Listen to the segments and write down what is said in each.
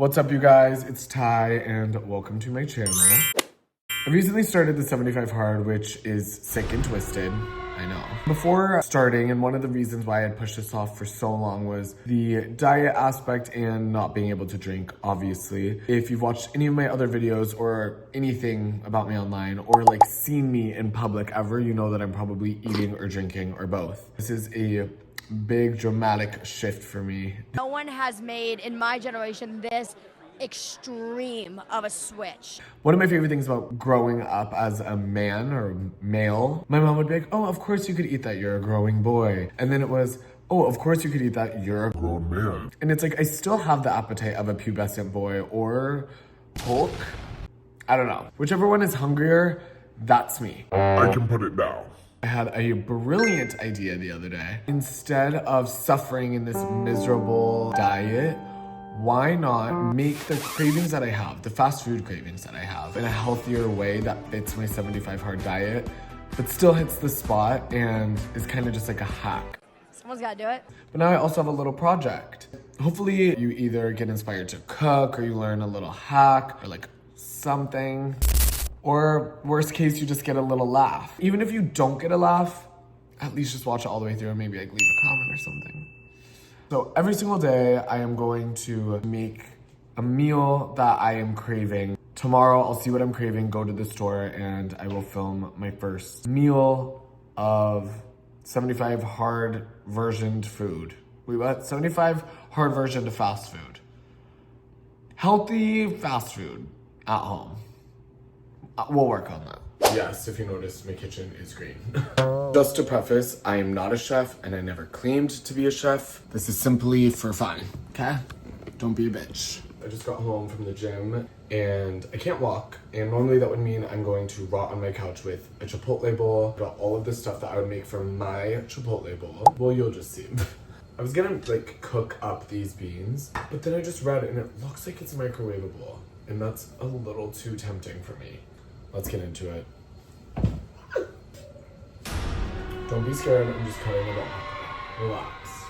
What's up, you guys? It's Ty, and welcome to my channel. I recently started the 75 Hard, which is sick and twisted. I know. Before starting, and one of the reasons why I had pushed this off for so long was the diet aspect and not being able to drink, obviously. If you've watched any of my other videos or anything about me online or like seen me in public ever, you know that I'm probably eating or drinking or both. This is a big dramatic shift for me. No one has made, in my generation, this extreme of a switch. One of my favorite things about growing up as a man or male, my mom would be like, oh, of course you could eat that, you're a growing boy. And then it was, oh, of course you could eat that, you're a grown man. And it's like, I still have the appetite of a pubescent boy or Hulk. I don't know. Whichever one is hungrier, that's me. I can put it down. I had a brilliant idea the other day. Instead of suffering in this miserable diet, why not make the cravings that I have, the fast food cravings that I have, in a healthier way that fits my 75 Hard diet, but still hits the spot and is kind of just like a hack. Someone's gotta do it. But now I also have a little project. Hopefully you either get inspired to cook or you learn a little hack or like something. Or worst case, you just get a little laugh. Even if you don't get a laugh, at least just watch it all the way through and maybe like leave a comment or something. So every single day I am going to make a meal that I am craving. Tomorrow I'll see what I'm craving, go to the store, and I will film my first meal of 75 hard versioned food. Wait, what? 75 hard version of fast food. Healthy fast food at home. We'll work on that. Yes, if you notice, my kitchen is green. Just to preface, I am not a chef and I never claimed to be a chef. This is simply for fun, okay? Don't be a bitch. I just got home from the gym and I can't walk. And normally that would mean I'm going to rot on my couch with a Chipotle bowl, got all of the stuff that I would make from my Chipotle bowl. Well, you'll just see. I was gonna like cook up these beans, but then I just read it and it looks like it's microwavable. And that's a little too tempting for me. Let's get into it. Don't be scared, I'm just cutting it off. Relax.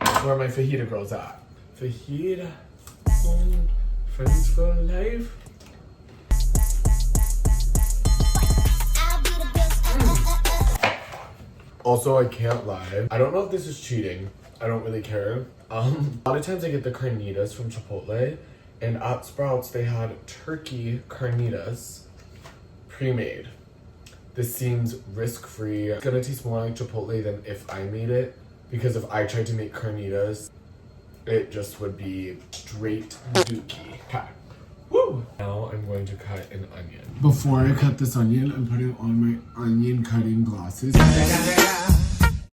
That's where my fajita girl's at. Fajita, friends for life. Also, I can't lie. I don't know if this is cheating. I don't really care. A lot of times I get the carnitas from Chipotle, and at Sprouts they had turkey carnitas pre-made. This seems risk-free. It's gonna taste more like Chipotle than if I made it, because if I tried to make carnitas, it just would be straight dookie. Okay. Woo! Now I'm going to cut an onion. Before I cut this onion, I'm putting on my onion cutting glasses.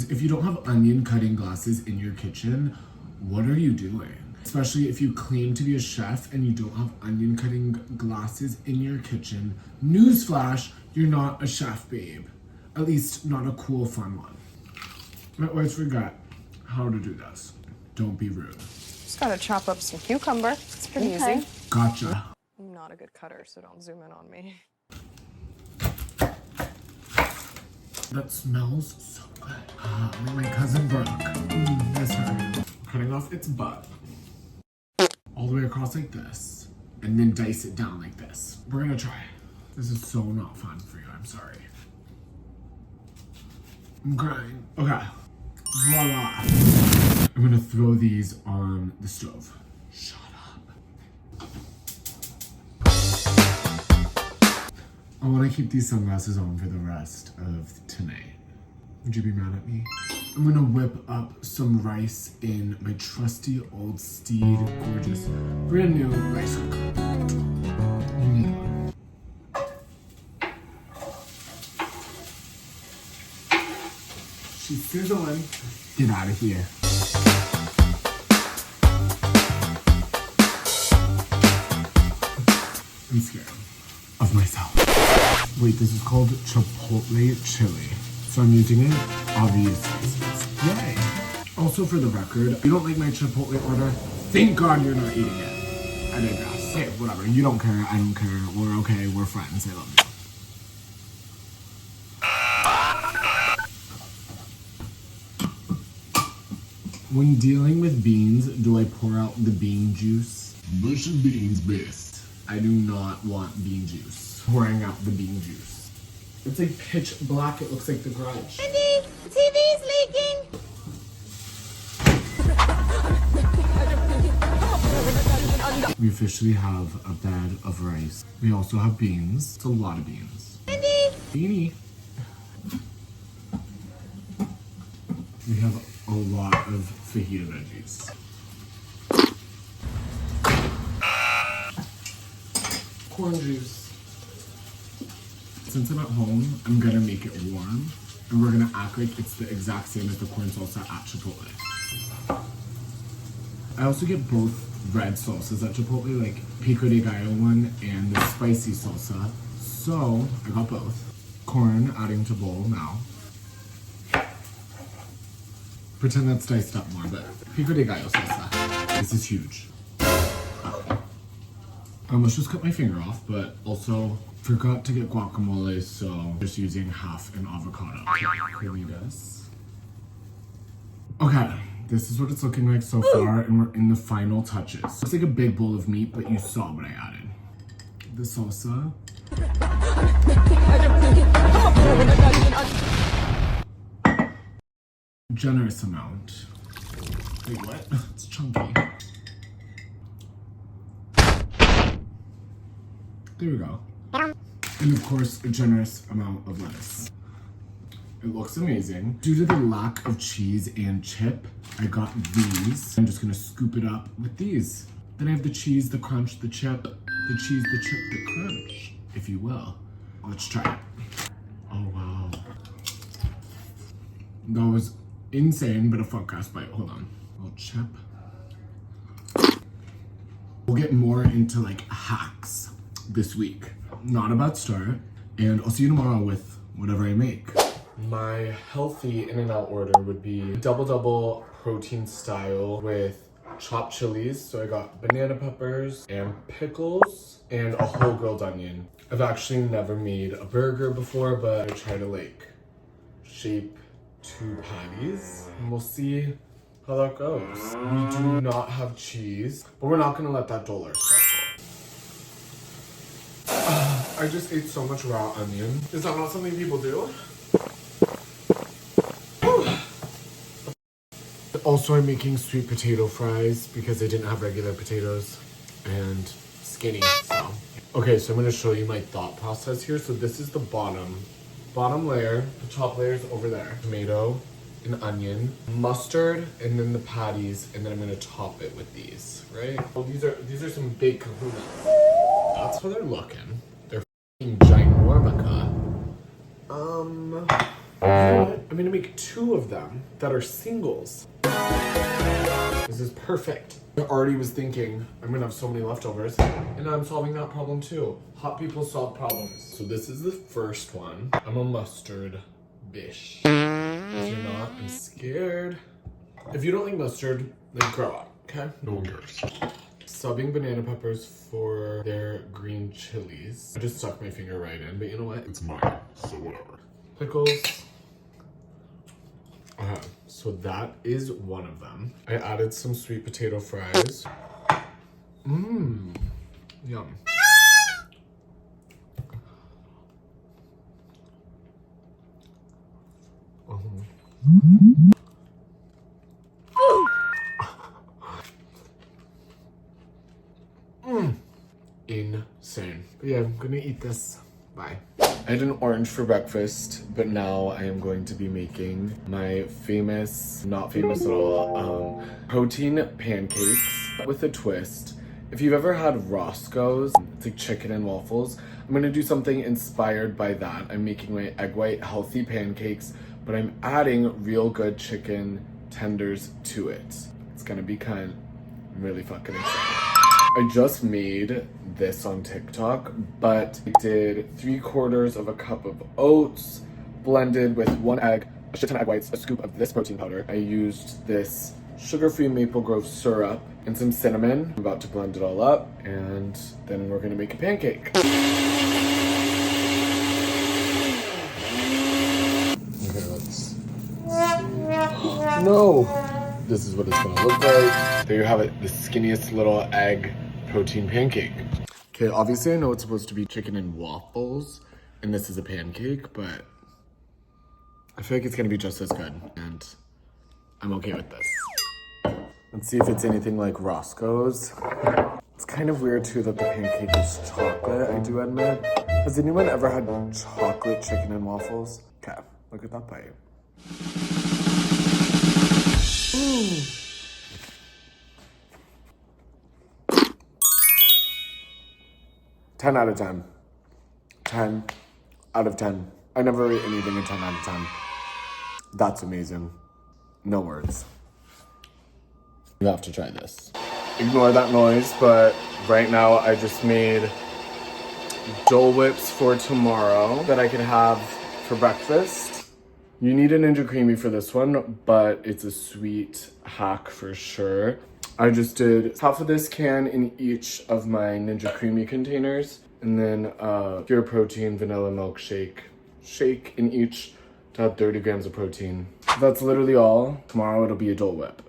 If you don't have onion cutting glasses in your kitchen, what are you doing? Especially if you claim to be a chef and you don't have onion cutting glasses in your kitchen. Newsflash, you're not a chef, babe. At least not a cool, fun one. I always forget how to do this. Don't be rude. Just gotta chop up some cucumber. It's pretty easy. Gotcha. I'm not a good cutter, so don't zoom in on me. That smells so good. Like my cousin Brooke. Miss her. Cutting off its butt. All the way across like this. And then dice it down like this. We're gonna try. This is so not fun for you, I'm sorry. I'm crying. Okay. Voila. I'm gonna throw these on the stove. Shut up. I wanna keep these sunglasses on for the rest of tonight. Would you be mad at me? I'm gonna whip up some rice in my trusty old Steed, gorgeous, brand new rice cooker. You need one. She's sizzling. Get out of here. I'm scared of myself. Wait, this is called Chipotle chili. So I'm using it, obviously. Yay. Also, for the record, if you don't like my Chipotle order, thank God you're not eating it. I digress. Hey, whatever. You don't care. I don't care. We're okay. We're friends. I love you. When dealing with beans, do I pour out the bean juice? Bush and beans best. I do not want bean juice. Pouring out the bean juice. It's like pitch black. It looks like the garage. Andy, TV's leaking. We officially have a bed of rice. We also have beans. It's a lot of beans. Andy. Beanie. We have a lot of fajita veggies. Corn juice. Since I'm at home, I'm gonna make it warm, and we're gonna act like it's the exact same as the corn salsa at Chipotle. I also get both red salsas at Chipotle, like pico de gallo one and the spicy salsa. So I got both. Corn adding to bowl now. Pretend that's diced up more, but pico de gallo salsa. This is huge. I almost just cut my finger off, but also forgot to get guacamole, so just using half an avocado. Carnitas. Okay, this is what it's looking like so far, and we're in the final touches. Looks like a big bowl of meat, but you saw what I added. The salsa. Generous amount. Wait, what? It's chunky. There we go. And of course, a generous amount of lettuce. It looks amazing. Due to the lack of cheese and chip, I got these. I'm just gonna scoop it up with these. Then I have the cheese, the crunch, the chip, the cheese, the chip, the crunch, if you will. Let's try it. Oh wow. That was insane, but a fuck ass bite. Hold on. A little chip. We'll get more into like hacks this week. Not a bad start. And I'll see you tomorrow with whatever I make. My healthy In-N-Out order would be double protein style with chopped chilies. So I got banana peppers and pickles and a whole grilled onion. I've actually never made a burger before, but I try to like shape 2 patties and we'll see how that goes. We do not have cheese, but we're not gonna let that dull our special. I just ate so much raw onion. Is that not something people do? Also, I'm making sweet potato fries because I didn't have regular potatoes and skinny, so. Okay, so I'm gonna show you my thought process here. So this is the bottom layer, the top layer is over there. Tomato, an onion, mustard, and then the patties, and then I'm gonna top it with these, right? Well, these are some big kahunas. That's how they're looking. They're f***ing ginormica. You know what? I'm gonna make 2 of them that are singles. This is perfect. I already was thinking I'm gonna have so many leftovers, and I'm solving that problem too. Hot people solve problems. So this is the first one. I'm a mustard bish. If you're not, I'm scared. If you don't like mustard, then grow up, okay? No one cares. Subbing banana peppers for their green chilies. I just stuck my finger right in, but you know what? It's mine, so whatever. Pickles. Okay, so that is one of them. I added some sweet potato fries. Mmm, yum. Insane. But yeah, I'm gonna eat this. Bye. I had an orange for breakfast, but now I am going to be making my famous, not famous at all, protein pancakes with a twist. If you've ever had Roscoe's, it's like chicken and waffles, I'm gonna do something inspired by that. I'm making my egg white healthy pancakes, but I'm adding real good chicken tenders to it. It's gonna be really fucking exciting. I just made this on TikTok, but I did 3/4 of a cup of oats, blended with 1 egg, a shit ton of egg whites, a scoop of this protein powder. I used this sugar-free Maple Grove syrup and some cinnamon. I'm about to blend it all up, and then we're gonna make a pancake. Okay, let's see. No! this is what it's gonna look like. There you have it, the skinniest little egg protein pancake. Okay, obviously I know it's supposed to be chicken and waffles, and this is a pancake, but I feel like it's gonna be just as good, and I'm okay with this. Let's see if it's anything like Roscoe's. It's kind of weird too that the pancake is chocolate, I do admit. Has anyone ever had chocolate chicken and waffles? Okay, look at that bite. Mm. 10 out of 10. 10 out of 10. I never rate anything a 10 out of 10. That's amazing. No words. You have to try this. Ignore that noise, but right now I just made Dole Whips for tomorrow that I can have for breakfast. You need a Ninja Creamy for this one, but it's a sweet hack for sure. I just did half of this can in each of my Ninja Creamy containers, and then pure protein vanilla milkshake shake in each to have 30 grams of protein. That's literally all. Tomorrow it'll be a Dole Whip,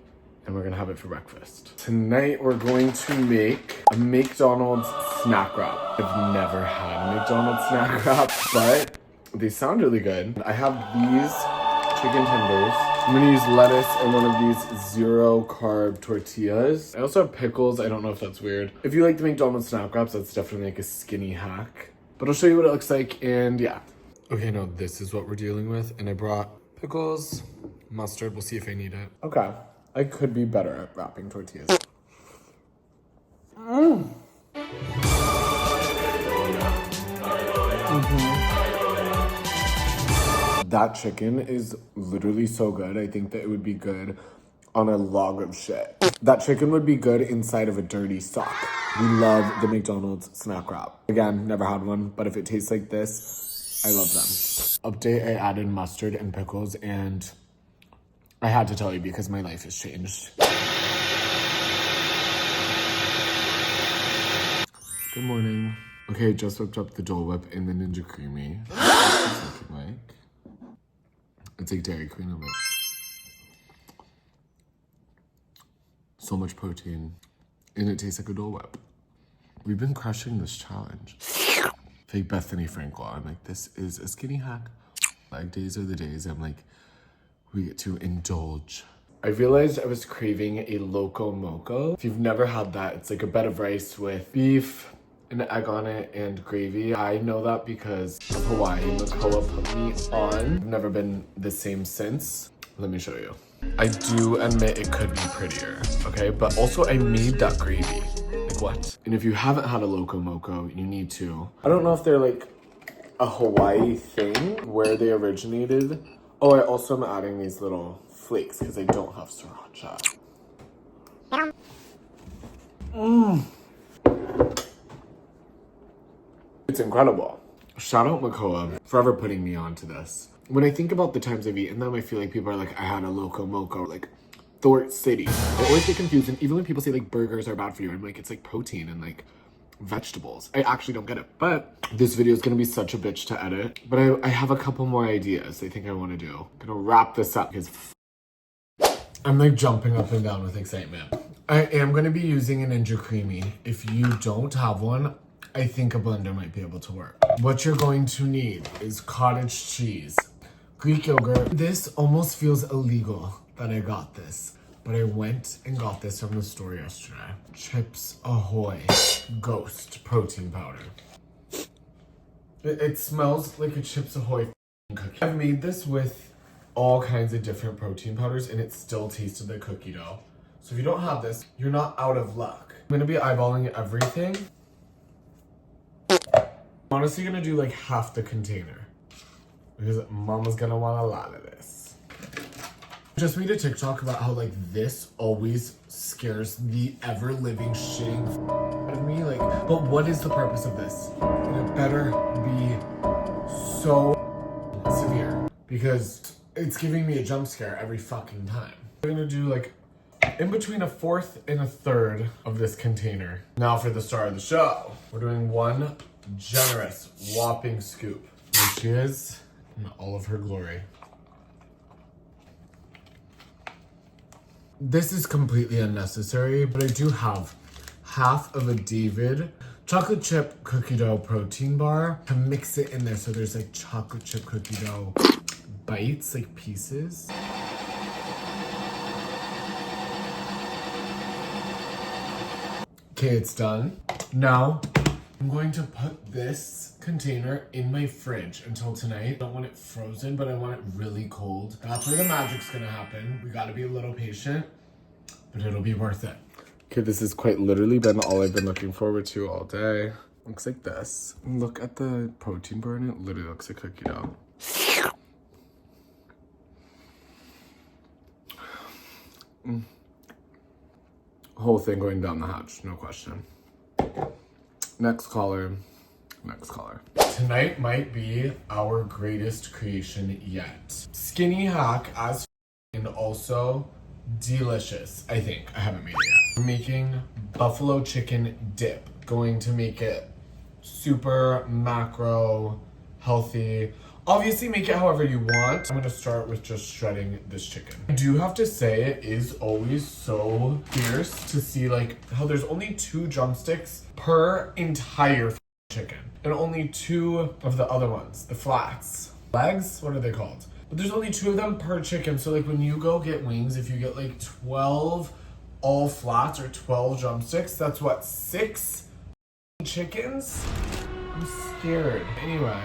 and we're gonna have it for breakfast. Tonight we're going to make a McDonald's snack wrap. I've never had a McDonald's snack wrap, but they sound really good. I have these chicken tenders. I'm gonna use lettuce and one of these 0 carb tortillas. I also have pickles. I don't know if that's weird. If you like the McDonald's snack wraps, that's definitely like a skinny hack. But I'll show you what it looks like, and yeah. Okay, no, this is what we're dealing with, and I brought pickles, mustard. We'll see if I need it. Okay, I could be better at wrapping tortillas. That chicken is literally so good. I think that it would be good on a log of shit. That chicken would be good inside of a dirty sock. We love the McDonald's snack wrap. Again, never had one, but if it tastes like this, I love them. Update, I added mustard and pickles, and I had to tell you because my life has changed. Good morning. Okay, just whipped up the Dole Whip in the Ninja Creamy. What's this looking like? It's like Dairy Queen. I'm like, so much protein, and it tastes like a Dole Whip. We've been crushing this challenge. Fake Bethany Frankel. I'm like, this is a skinny hack. Leg days are the days I'm like, we get to indulge. I realized I was craving a Loco Moco. If you've never had that, it's like a bed of rice with beef, an egg on it, and gravy. I know that because of Hawaii. Makoa put me on. I've never been the same since. Let me show you. I do admit it could be prettier, okay? But also I made that gravy. Like what? And if you haven't had a Loco Moco, you need to. I don't know if they're like a Hawaii thing where they originated. Oh, I also am adding these little flakes because I don't have sriracha. It's incredible. Shout out Makoa for ever putting me onto this. When I think about the times I've eaten them, I feel like people are like, I had a Loco Moco, like Thort City. I always get confused, and even when people say like burgers are bad for you, I'm like, it's like protein and like vegetables. I actually don't get it. But this video is gonna be such a bitch to edit. But I have a couple more ideas I think I wanna do. I'm gonna wrap this up because I'm like jumping up and down with excitement. I am gonna be using a Ninja Creamy. If you don't have one, I think a blender might be able to work. What you're going to need is cottage cheese, Greek yogurt. This almost feels illegal that I got this, but I went and got this from the store yesterday. Chips Ahoy Ghost protein powder. It smells like a Chips Ahoy cookie. I've made this with all kinds of different protein powders, and it still tasted like cookie dough. So if you don't have this, you're not out of luck. I'm gonna be eyeballing everything. I'm honestly gonna do like half the container because mama's gonna want a lot of this. Just made a TikTok about how like this always scares the ever living shitting out of me. Like, but what is the purpose of this? And it better be so severe because it's giving me a jump scare every fucking time. I'm gonna do like in between a fourth and a third of this container. Now for the star of the show. We're doing one generous whopping scoop. Here she is in all of her glory. This is completely unnecessary, but I do have half of a David chocolate chip cookie dough protein bar to mix it in there so there's like chocolate chip cookie dough bites, like pieces. Okay, it's done. Now, I'm going to put this container in my fridge until tonight. I don't want it frozen, but I want it really cold. That's where the magic's gonna happen. We gotta be a little patient, but it'll be worth it. Okay, this has quite literally been all I've been looking forward to all day. Looks like this. Look at the protein bar and it literally looks like cookie dough. Whole thing going down the hatch, no question. Next caller. Next caller. Tonight might be our greatest creation yet. Skinny hack as and also delicious, I think. I haven't made it yet. I'm making buffalo chicken dip. Going to make it super macro, healthy. Obviously make it however you want. I'm gonna start with just shredding this chicken. I do have to say it is always so fierce to see like how there's only 2 drumsticks per entire chicken. And only 2 of the other ones, the flats. Legs, what are they called? But there's only 2 of them per chicken. So like when you go get wings, if you get like 12 all flats or 12 drumsticks, that's what, 6 chickens? I'm scared. Anyway.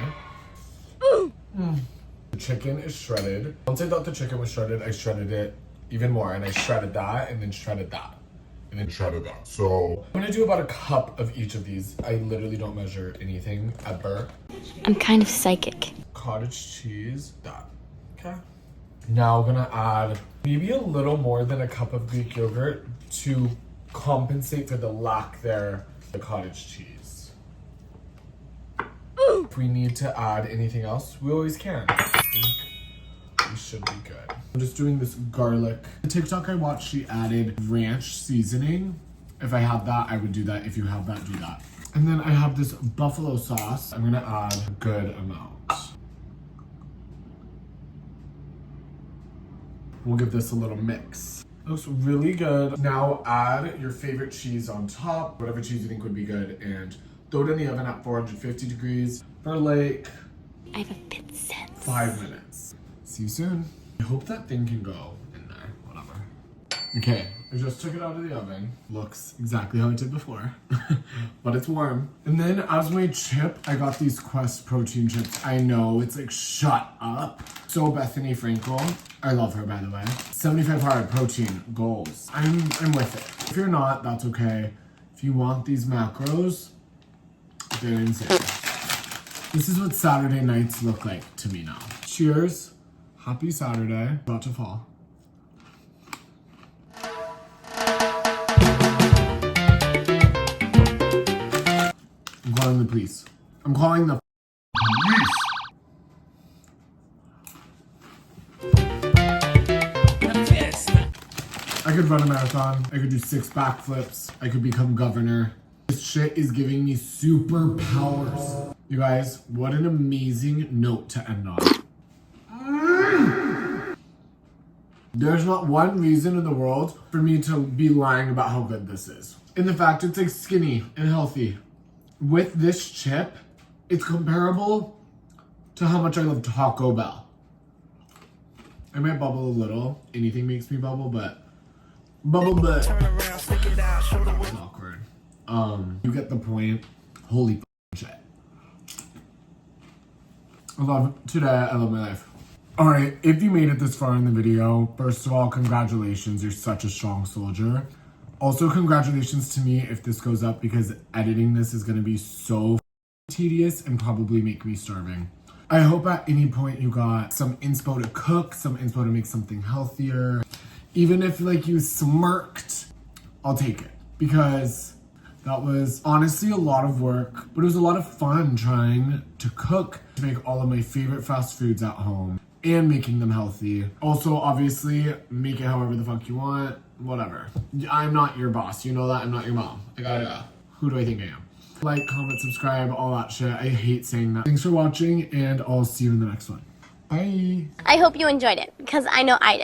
The chicken is shredded. Once I thought the chicken was shredded, I shredded it even more. And I shredded that and then shredded that. And then shredded that. So I'm gonna do about a cup of each of these. I literally don't measure anything ever. I'm kind of psychic. Cottage cheese, that. Okay. Now I'm gonna add maybe a little more than a cup of Greek yogurt to compensate for the lack there, the cottage cheese. If we need to add anything else, we always can. I think we should be good. I'm just doing this garlic. The TikTok I watched, she added ranch seasoning. If I have that, I would do that. If you have that, do that. And then I have this buffalo sauce. I'm gonna add a good amount. We'll give this a little mix. Looks really good. Now add your favorite cheese on top, whatever cheese you think would be good, and throw it in the oven at 450 degrees for like I have a bit sense. 5 minutes. See you soon. I hope that thing can go in there, whatever. Okay, I just took it out of the oven. Looks exactly how it did before, but it's warm. And then as my chip, I got these Quest protein chips. I know, it's like, shut up. So Bethany Frankel, I love her by the way. 75 hard protein goals. I'm with it. If you're not, that's okay. If you want these macros, they're insane. This is what Saturday nights look like to me now. Cheers. Happy Saturday. About to fall. I'm calling the police. I'm calling the police. I could run a marathon. I could do 6 backflips. I could become governor. This shit is giving me superpowers. You guys, what an amazing note to end on. There's not one reason in the world for me to be lying about how good this is. And the fact it's like skinny and healthy. With this chip, it's comparable to how much I love Taco Bell. I might bubble a little. Anything makes me bubble, but bubble butt. It's awkward. You get the point. Holy shit. I love today. I love my life. Alright, if you made it this far in the video, first of all, congratulations. You're such a strong soldier. Also, congratulations to me if this goes up because editing this is going to be so tedious and probably make me starving. I hope at any point you got some inspo to cook, some inspo to make something healthier. Even if like you smirked, I'll take it because that was honestly a lot of work, but it was a lot of fun trying to cook, to make all of my favorite fast foods at home and making them healthy. Also, obviously, make it however the fuck you want, whatever. I'm not your boss, you know that, I'm not your mom. Who do I think I am? Like, comment, subscribe, all that shit. I hate saying that. Thanks for watching, and I'll see you in the next one. Bye. I hope you enjoyed it, because I know I did.